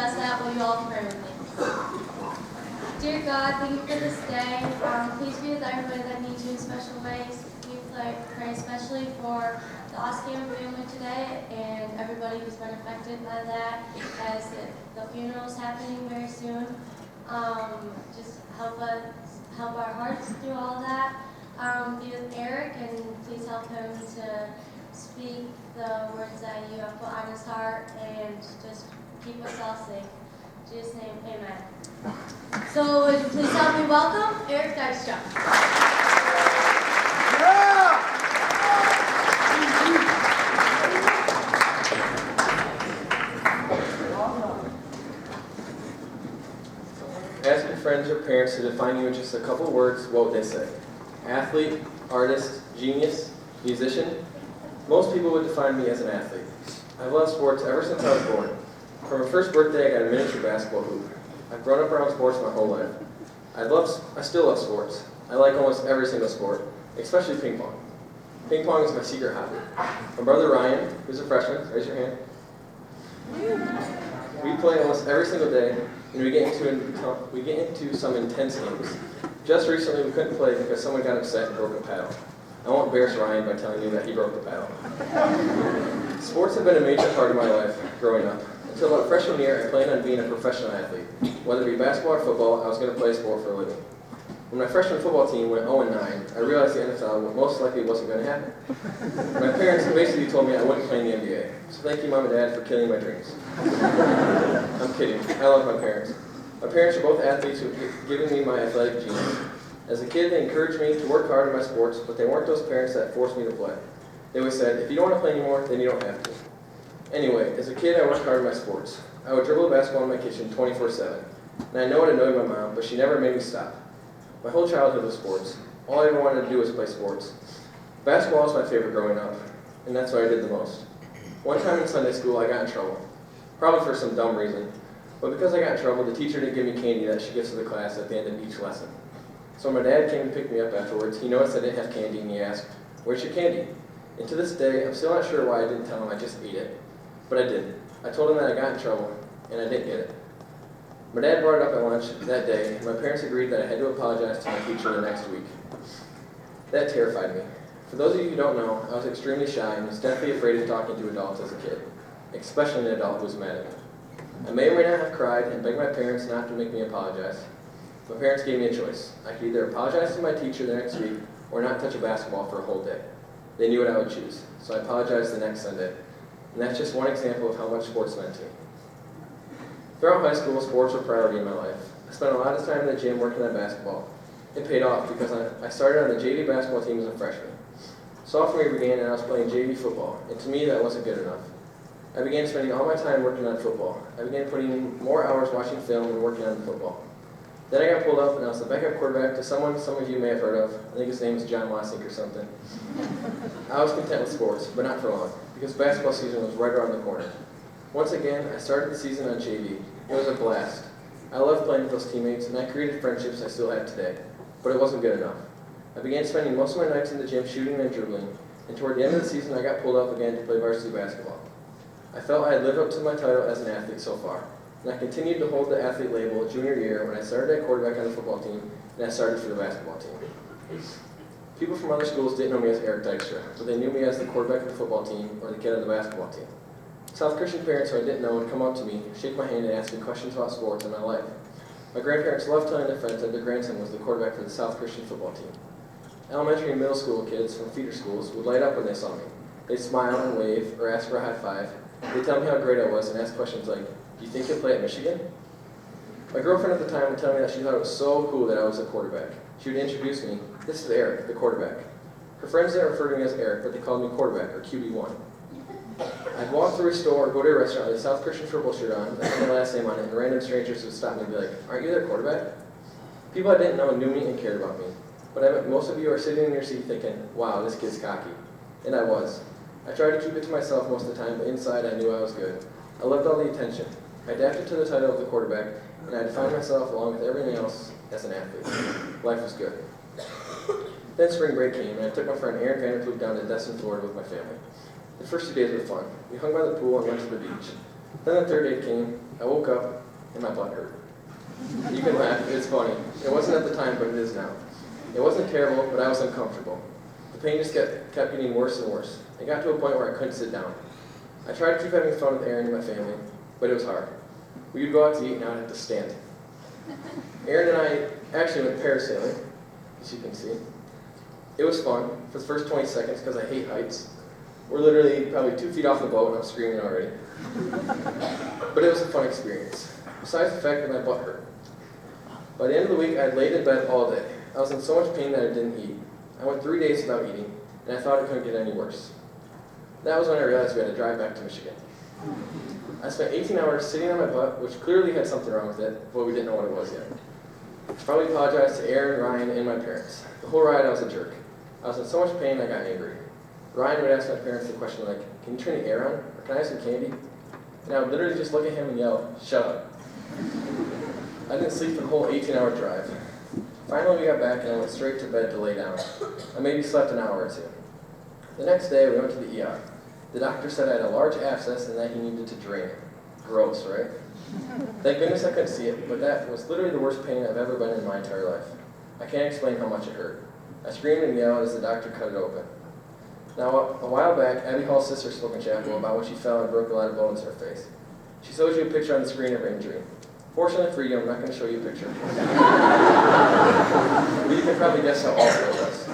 ask that, will you all pray with me? Dear God, thank you for this day. Please be with everybody that needs you in special ways. We pray especially for the Oskian family today and everybody who's been affected by that as the funeral is happening very soon. Just help our hearts through all that. Be with Eric and please help him to speak the words that you have put on his heart and just keep us all safe. In Jesus' name, amen. So would you please help me welcome Eric Dykstra. Ask your friends or parents to define you in just a couple words, what would they say? Athlete, artist, genius, musician? Most people would define me as an athlete. I've loved sports ever since I was born. For my first birthday, I got a miniature basketball hoop. I've grown up around sports my whole life. I still love sports. I like almost every single sport, especially ping pong. Ping pong is my secret hobby. My brother Ryan, who's a freshman, raise your hand. We play almost every single day, and we get into some intense games. Just recently, we couldn't play because someone got upset and broke a paddle. I won't embarrass Ryan by telling you that he broke the paddle. Sports have been a major part of my life growing up. Until about freshman year, I planned on being a professional athlete. Whether it be basketball or football, I was going to play a sport for a living. When my freshman football team went 0-9, I realized the NFL most likely wasn't going to happen. My parents basically told me I wouldn't play in the NBA. So thank you, Mom and Dad, for killing my dreams. I'm kidding. I love my parents. My parents are both athletes who have given me my athletic genes. As a kid, they encouraged me to work hard in my sports, but they weren't those parents that forced me to play. They always said, if you don't want to play anymore, then you don't have to. Anyway, as a kid, I worked hard in my sports. I would dribble a basketball in my kitchen 24/7. And I know it annoyed my mom, but she never made me stop. My whole childhood was sports. All I ever wanted to do was play sports. Basketball was my favorite growing up, and that's what I did the most. One time in Sunday school, I got in trouble. Probably for some dumb reason. But because I got in trouble, the teacher didn't give me candy that she gives to the class at the end of each lesson. So when my dad came to pick me up afterwards, he noticed I didn't have candy, and he asked, "Where's your candy?" And to this day, I'm still not sure why I didn't tell him I just ate it. But I did. I told him that I got in trouble, and I didn't get it. My dad brought it up at lunch that day, and my parents agreed that I had to apologize to my teacher the next week. That terrified me. For those of you who don't know, I was extremely shy and was definitely afraid of talking to adults as a kid, especially an adult who was mad at me. I may or may not have cried and begged my parents not to make me apologize. My parents gave me a choice. I could either apologize to my teacher the next week or not touch a basketball for a whole day. They knew what I would choose, so I apologized the next Sunday. And that's just one example of how much sports meant to me. Throughout high school, sports were a priority in my life. I spent a lot of time in the gym working on basketball. It paid off because I started on the JV basketball team as a freshman. Sophomore year began and I was playing JV football, and to me that wasn't good enough. I began spending all my time working on football. I began putting in more hours watching film and working on football. Then I got pulled up and I was the backup quarterback to someone some of you may have heard of. I think his name is John Wassink or something. I was content with sports, but not for long, because basketball season was right around the corner. Once again, I started the season on JV. It was a blast. I loved playing with those teammates, and I created friendships I still have today, but it wasn't good enough. I began spending most of my nights in the gym shooting and dribbling, and toward the end of the season I got pulled up again to play varsity basketball. I felt I had lived up to my title as an athlete so far, and I continued to hold the athlete label junior year when I started at quarterback on the football team, and I started for the basketball team. People from other schools didn't know me as Eric Dykstra, but they knew me as the quarterback of the football team or the kid on the basketball team. South Christian parents who I didn't know would come up to me, shake my hand, and ask me questions about sports and my life. My grandparents loved telling their friends that their grandson was the quarterback for the South Christian football team. Elementary and middle school kids from feeder schools would light up when they saw me. They'd smile and wave or ask for a high five. They'd tell me how great I was and ask questions like, "Do you think you'll play at Michigan?" My girlfriend at the time would tell me that she thought it was so cool that I was a quarterback. She would introduce me. "This is Eric, the quarterback." Her friends didn't refer to me as Eric, but they called me quarterback, or QB1. I'd walk through a store or go to a restaurant with a South Christian football shirt on, that had my last name on it, and random strangers would stop me and be like, "Aren't you their quarterback?" People I didn't know knew me and cared about me. But I bet most of you are sitting in your seat thinking, "Wow, this kid's cocky." And I was. I tried to keep it to myself most of the time, but inside I knew I was good. I loved all the attention. I adapted to the title of the quarterback, and I defined myself along with everything else as an athlete. Life was good. Then spring break came, and I took my friend Aaron Vanderpool down to Destin, Florida with my family. The first 2 days were fun. We hung by the pool and went to the beach. Then the third day came, I woke up, and my butt hurt. You can laugh, it's funny. It wasn't at the time, but it is now. It wasn't terrible, but I was uncomfortable. The pain just kept getting worse and worse. It got to a point where I couldn't sit down. I tried to keep having fun with Aaron and my family, but it was hard. We would go out to eat and I would have to stand. Aaron and I actually went parasailing, as you can see. It was fun for the first 20 seconds because I hate heights. We're literally probably 2 feet off the boat and I'm screaming already. But it was a fun experience, besides the fact that my butt hurt. By the end of the week, I had laid in bed all day. I was in so much pain that I didn't eat. I went 3 days without eating, and I thought it couldn't get any worse. That was when I realized we had to drive back to Michigan. I spent 18 hours sitting on my butt, which clearly had something wrong with it, but we didn't know what it was yet. I probably apologized to Aaron, Ryan, and my parents. The whole ride I was a jerk. I was in so much pain I got angry. Ryan would ask my parents the question like, "Can you turn the air on? Or can I have some candy?" And I would literally just look at him and yell, "Shut up." I didn't sleep for the whole 18-hour drive. Finally, we got back and I went straight to bed to lay down. I maybe slept an hour or two. The next day, we went to the ER. The doctor said I had a large abscess and that he needed to drain it. Gross, right? Thank goodness I couldn't see it, but that was literally the worst pain I've ever been in my entire life. I can't explain how much it hurt. I screamed and yelled as the doctor cut it open. Now, a while back, Abby Hall's sister spoke in chapel about when she fell and broke a lot of bones in her face. She showed you a picture on the screen of her injury. Fortunately for you, I'm not going to show you a picture. But you can probably guess how awful it was.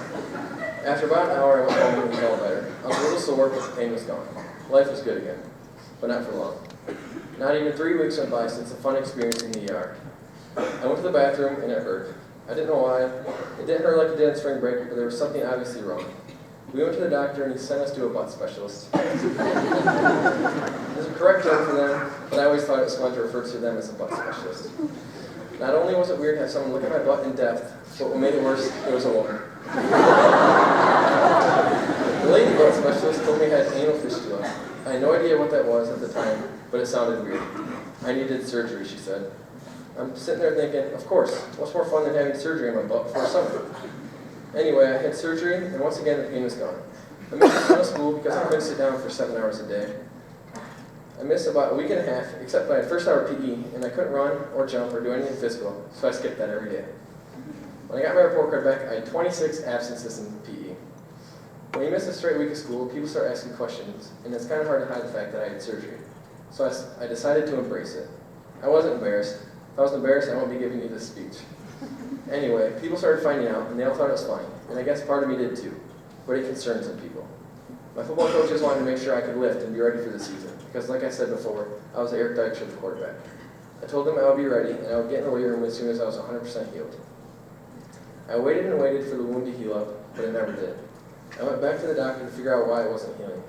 After about an hour, I went home and felt better. I was a little sore, but the pain was gone. Life was good again, but not for long. Not even 3 weeks went by since a fun experience in the ER. I went to the bathroom and it hurt. I didn't know why. It didn't hurt like it did on spring break, but there was something obviously wrong. We went to the doctor and he sent us to a butt specialist. There's a correct term for them, but I always thought it was fun to refer to them as a butt specialist. Not only was it weird to have someone look at my butt in depth, but what made it worse, it was a woman. The lady butt specialist told me I had anal fistula. I had no idea what that was at the time, but it sounded weird. I needed surgery, she said. I'm sitting there thinking, of course, what's more fun than having surgery in my butt before summer? Anyway, I had surgery, and once again the pain was gone. I missed a ton of school because I couldn't sit down for 7 hours a day. I missed about a week and a half, except by first hour PE, and I couldn't run or jump or do anything physical, so I skipped that every day. When I got my report card back, I had 26 absences in PE. When you miss a straight week of school, people start asking questions, and it's kind of hard to hide the fact that I had surgery. So I decided to embrace it. I wasn't embarrassed. If I was embarrassed, I won't be giving you this speech. Anyway, people started finding out, and they all thought it was funny, and I guess part of me did too, but it concerned some people. My football coaches wanted to make sure I could lift and be ready for the season, because like I said before, I was Eric Dykstra, the quarterback. I told them I would be ready, and I would get in the weight room as soon as I was 100% healed. I waited and waited for the wound to heal up, but it never did. I went back to the doctor to figure out why it wasn't healing.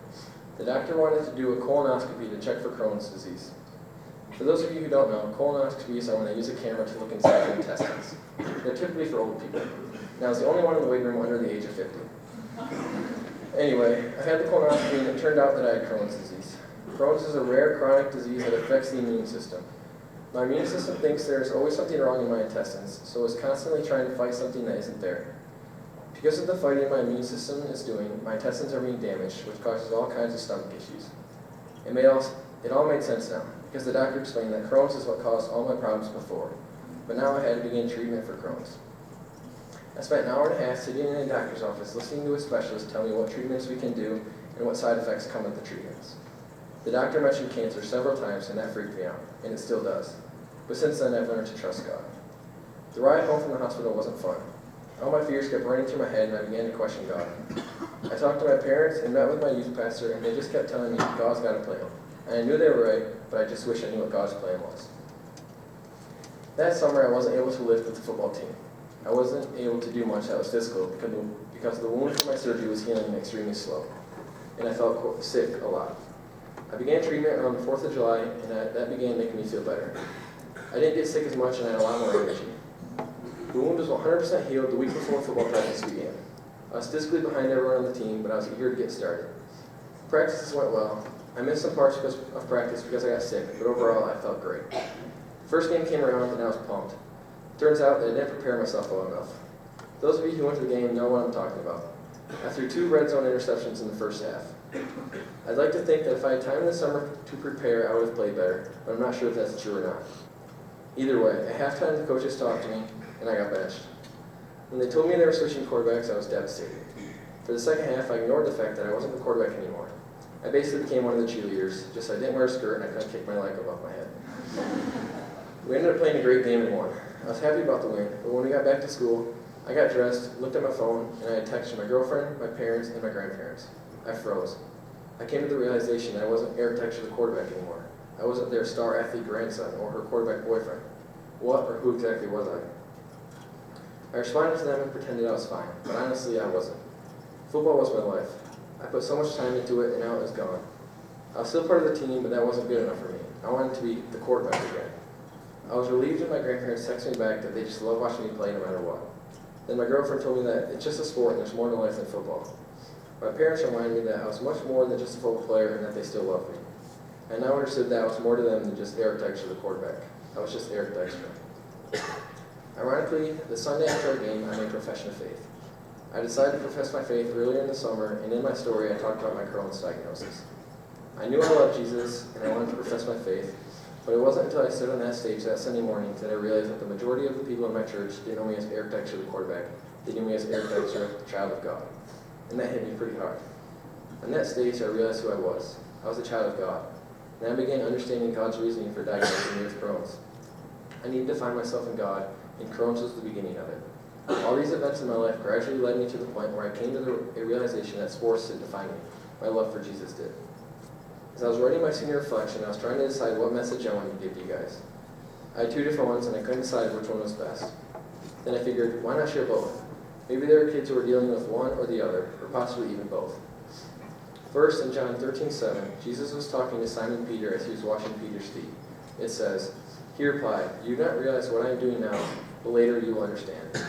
The doctor wanted to do a colonoscopy to check for Crohn's disease. For those of you who don't know, colonoscopies are when they use a camera to look inside your intestines. They're typically for old people. And I was the only one in the waiting room under the age of 50. Anyway, I had the colonoscopy and it turned out that I had Crohn's disease. Crohn's is a rare chronic disease that affects the immune system. My immune system thinks there's always something wrong in my intestines, so it's constantly trying to fight something that isn't there. Because of the fighting my immune system is doing, my intestines are being damaged, which causes all kinds of stomach issues. It all made sense now, because the doctor explained that Crohn's is what caused all my problems before, but now I had to begin treatment for Crohn's. I spent an hour and a half sitting in a doctor's office listening to a specialist tell me what treatments we can do and what side effects come with the treatments. The doctor mentioned cancer several times and that freaked me out, and it still does. But since then I've learned to trust God. The ride home from the hospital wasn't fun. All my fears kept running through my head and I began to question God. I talked to my parents and met with my youth pastor and they just kept telling me God's got a plan. And I knew they were right, but I just wish I knew what God's plan was. That summer I wasn't able to lift with the football team. I wasn't able to do much that was physical because the wound from my surgery was healing extremely slow. And I felt sick a lot. I began treatment around the 4th of July and that began making me feel better. I didn't get sick as much and I had a lot more energy. The wound was 100% healed the week before football practice began. I was physically behind everyone on the team, but I was eager to get started. Practices went well. I missed some parts of practice because I got sick, but overall I felt great. The first game came around and I was pumped. Turns out that I didn't prepare myself well enough. Those of you who went to the game know what I'm talking about. I threw 2 red zone interceptions in the first half. I'd like to think that if I had time in the summer to prepare, I would have played better, but I'm not sure if that's true or not. Either way, at halftime the coaches talked to me, and I got benched. When they told me they were switching quarterbacks, I was devastated. For the second half, I ignored the fact that I wasn't the quarterback anymore. I basically became one of the cheerleaders, just I didn't wear a skirt and I couldn't kick my leg above my head. We ended up playing a great game and won. I was happy about the win, but when we got back to school, I got dressed, looked at my phone, and I had texted my girlfriend, my parents, and my grandparents. I froze. I came to the realization that I wasn't Eric Dykstra, the quarterback anymore. I wasn't their star athlete grandson or her quarterback boyfriend. What or who exactly was I? I responded to them and pretended I was fine, but honestly I wasn't. Football was my life. I put so much time into it and now it was gone. I was still part of the team, but that wasn't good enough for me. I wanted to be the quarterback again. I was relieved when my grandparents texted me back that they just love watching me play no matter what. Then my girlfriend told me that it's just a sport and there's more to life than football. My parents reminded me that I was much more than just a football player and that they still loved me. I now understood that I was more to them than just Eric Dykstra, the quarterback. I was just Eric Dykstra. Ironically, the Sunday after our game, I made profession of faith. I decided to profess my faith earlier in the summer, and in my story, I talked about my Crohn's diagnosis. I knew I loved Jesus, and I wanted to profess my faith, but it wasn't until I stood on that stage that Sunday morning that I realized that the majority of the people in my church didn't know me as Eric Dykstra, the quarterback. They knew me as Eric Dykstra, the child of God. And that hit me pretty hard. On that stage, I realized who I was. I was a child of God. And I began understanding God's reasoning for diagnosing me with Crohn's. I needed to find myself in God, and Crohn's was the beginning of it. All these events in my life gradually led me to the point where I came to a realization that sports didn't define me. My love for Jesus did. As I was writing my senior reflection, I was trying to decide what message I wanted to give to you guys. I had two different ones, and I couldn't decide which one was best. Then I figured, why not share both? Maybe there are kids who are dealing with one or the other, or possibly even both. First, in John 13:7, Jesus was talking to Simon Peter as he was washing Peter's feet. It says, he replied, "You do not realize what I am doing now, but later you will understand."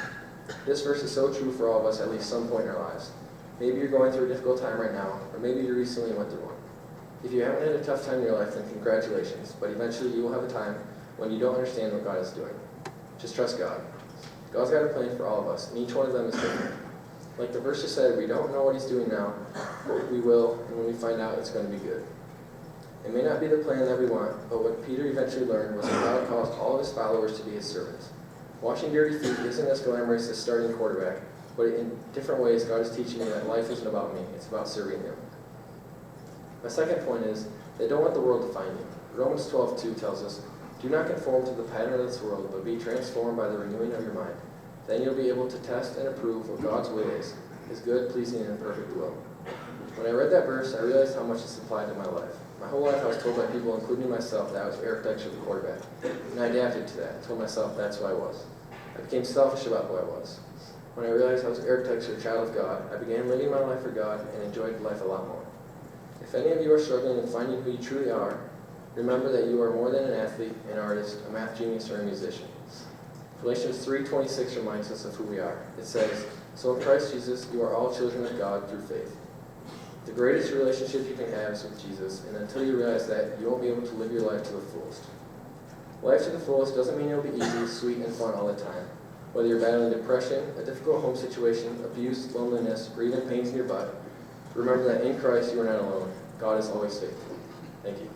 This verse is so true for all of us at least some point in our lives. Maybe you're going through a difficult time right now, or maybe you recently went through one. If you haven't had a tough time in your life, then congratulations, but eventually you will have a time when you don't understand what God is doing. Just trust God. God's got a plan for all of us, and each one of them is different. Like the verse just said, we don't know what he's doing now, but we will, and when we find out, it's going to be good. It may not be the plan that we want, but what Peter eventually learned was that God calls all of his followers to be his servants. Washing dirty feet isn't as glamorous as starting quarterback, but in different ways, God is teaching me that life isn't about me, it's about serving him. My second point is, they don't want the world to find you. Romans 12:2 tells us, do not conform to the pattern of this world, but be transformed by the renewing of your mind. Then you'll be able to test and approve what God's will is, his good, pleasing, and perfect will. When I read that verse, I realized how much it's applied to my life. My whole life I was told by people, including myself, that I was Eric Dykstra, the quarterback. And I adapted to that. I told myself that's who I was. I became selfish about who I was. When I realized I was Eric Dykstra, a child of God, I began living my life for God and enjoyed life a lot more. If any of you are struggling in finding who you truly are, remember that you are more than an athlete, an artist, a math genius, or a musician. Galatians 3:26 reminds us of who we are. It says, so in Christ Jesus, you are all children of God through faith. The greatest relationship you can have is with Jesus, and until you realize that, you won't be able to live your life to the fullest. Life to the fullest doesn't mean it'll be easy, sweet, and fun all the time. Whether you're battling depression, a difficult home situation, abuse, loneliness, or even pains in your butt, remember that in Christ you are not alone. God is always faithful. Thank you.